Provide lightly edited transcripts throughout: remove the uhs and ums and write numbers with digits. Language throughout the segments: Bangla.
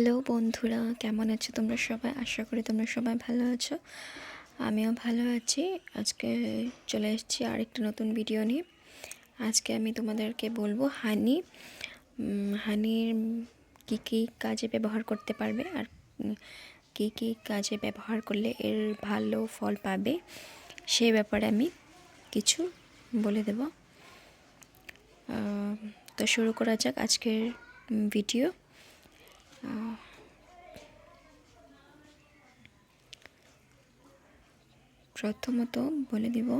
হ্যালো বন্ধুরা, কেমন আছো তোমরা সবাই? আশা করি তোমরা সবাই ভালো আছো। আমিও ভালো আছি। আজকে চলে এসেছি আরেকটা নতুন ভিডিও নিয়ে। আজকে আমি তোমাদেরকে বলবো হানির কী কী কাজে ব্যবহার করতে পারবে আর কী কী কাজে ব্যবহার করলে এর ভালো ফল পাবে, সেই ব্যাপারে আমি কিছু বলে দেব। তো শুরু করা যাক আজকের ভিডিও। প্রথমত বলে দিব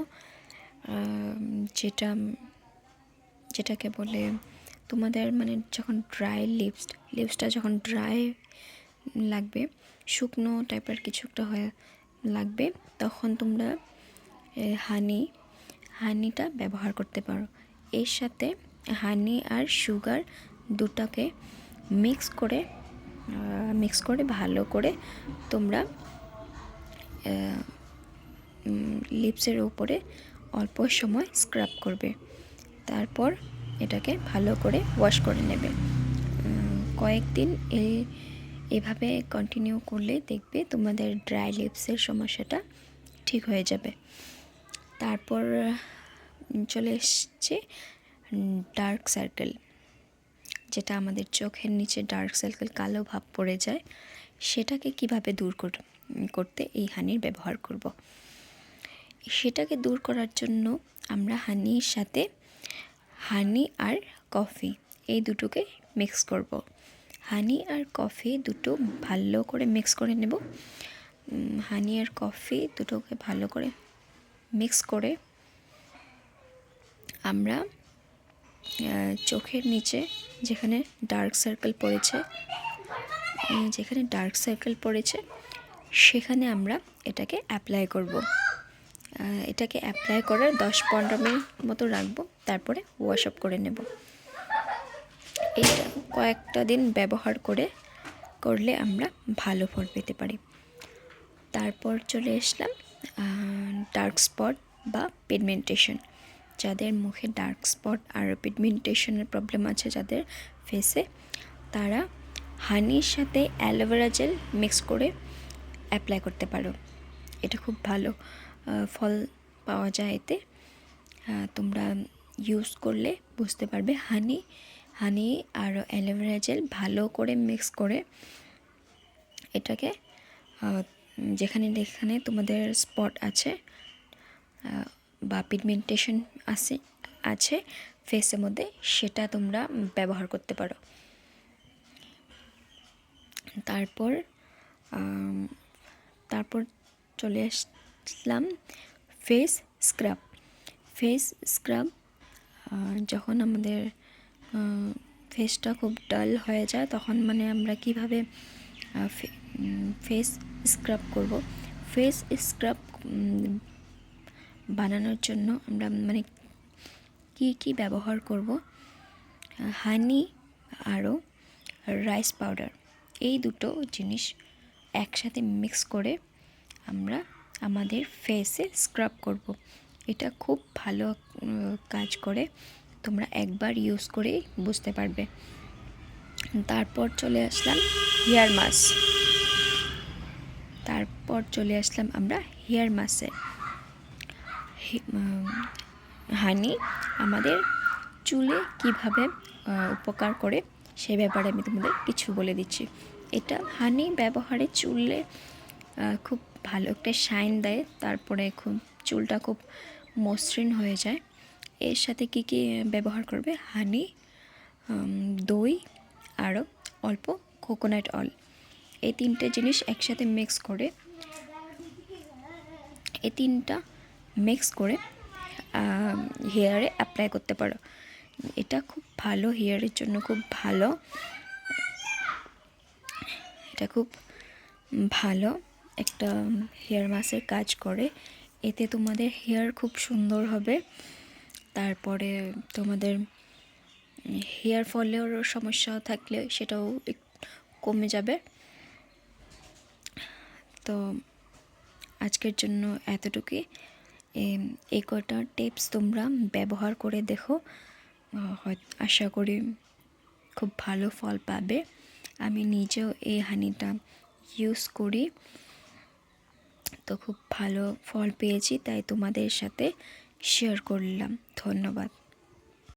যেটাকে বলে তোমাদের যখন ড্রাই লিপসটা যখন ড্রাই লাগবে, শুকনো টাইপের কিছু একটা হয়ে লাগবে, তখন তোমরা হানিটা ব্যবহার করতে পারো। এর সাথে হানি আর সুগার দুটাকে মিক্স করে ভালো করে তোমরা লিপসের উপরে অল্প সময় স্ক্রাব করবে। তারপর এটাকে ভালো করে ওয়াশ করে নেবে। কয়েকদিন এভাবে কন্টিনিউ করলে দেখবে তোমাদের ড্রাই লিপসের সমস্যাটা ঠিক হয়ে যাবে। তারপর চলে এসছে ডার্ক সার্কেল, যেটা আমাদের চোখের নিচে ডার্ক সার্কেল, কালো ভাব পড়ে যায়, সেটাকে কিভাবে দূর করতে এই হানির ব্যবহার করব। সেটাকে দূর করার জন্য আমরা হানির সাথে হানি আর কফি এই দুটোকে মিক্স করব। হানি আর কফি দুটো ভালো করে মিক্স করে নেব। হানি আর কফি দুটোকে ভালো করে মিক্স করে আমরা চোখের নিচে যেখানে ডার্ক সার্কেল পড়েছে সেখানে আমরা এটাকে অ্যাপ্লাই করব। এটাকে অ্যাপ্লাই করার 10-15 মিনিট মতো রাখবো, তারপরে ওয়াশ আপ করে নেব। এটা কয়েকটা দিন ব্যবহার করলে আমরা ভালো ফল পেতে পারি। তারপর চলে আসলাম ডার্ক স্পট বা পিগমেন্টেশন। যাদের মুখে ডার্ক স্পট আর পিগমেন্টেশনের প্রবলেম আছে যাদের ফেসে, তারা হানির সাথে অ্যালোভেরা জেল মিক্স করে অ্যাপ্লাই করতে পারো। এটা খুব ভালো ফল পাওয়া যায় এতে। তোমরা ইউজ করলে বুঝতে পারবে। হানি আর অ্যালোভেরা জেল ভালো করে মিক্স করে এটাকে যেখানে তোমাদের স্পট আছে বা পিগমেন্টেশন আছে ফেসের মধ্যে, সেটা তোমরা ব্যবহার করতে পারো। তারপর চলে আসলাম ফেস স্ক্রাব। যখন আমাদের ফেসটা খুব ডাল হয়ে যায়, তখন আমরা কিভাবে ফেস স্ক্রাব করব। ফেস স্ক্রাব বানানোর জন্য আমরা কি ব্যবহার করব, হানি আরও রাইস পাউডার, এই দুটো জিনিস একসাথে মিক্স করে আমরা আমাদের ফেসে স্ক্রাব করব। এটা খুব ভালো কাজ করে, তোমরা একবার ইউজ করেই বুঝতে পারবে। তারপর চলে আসলাম আমরা হেয়ার মাসে। হানি আমাদের চুলে কিভাবে উপকার করে সে ব্যাপারে আমি তোমাদের কিছু বলে দিচ্ছি। এটা হানি ব্যবহারে চুলে খুব ভালো একটা শাইন দেয়, তারপরে চুলটা খুব মসৃণ হয়ে যায়। এর সাথে কি ব্যবহার করবে, হানি, দই আরও অল্প কোকোনাট অয়েল, এই তিনটে জিনিস একসাথে মিক্স করে হেয়ারে অ্যাপ্লাই করতে পারো। এটা খুব ভালো, হেয়ারের জন্য খুব ভালো। এটা খুব ভালো একটা হেয়ার মাসের কাজ করে। এতে তোমাদের হেয়ার খুব সুন্দর হবে। তারপরে তোমাদের হেয়ার ফলের সমস্যা থাকলে সেটাও কমে যাবে। তো আজকের জন্য এতটুকুই। এই কটা টিপস তোমরা ব্যবহার করে দেখো, আশা করি খুব ভালো ফল পাবে। আমি নিজেও এই হানিটা ইউজ করি, তো খুব ভালো ফল পেয়েছি, তাই তোমাদের সাথে শেয়ার করলাম। ধন্যবাদ।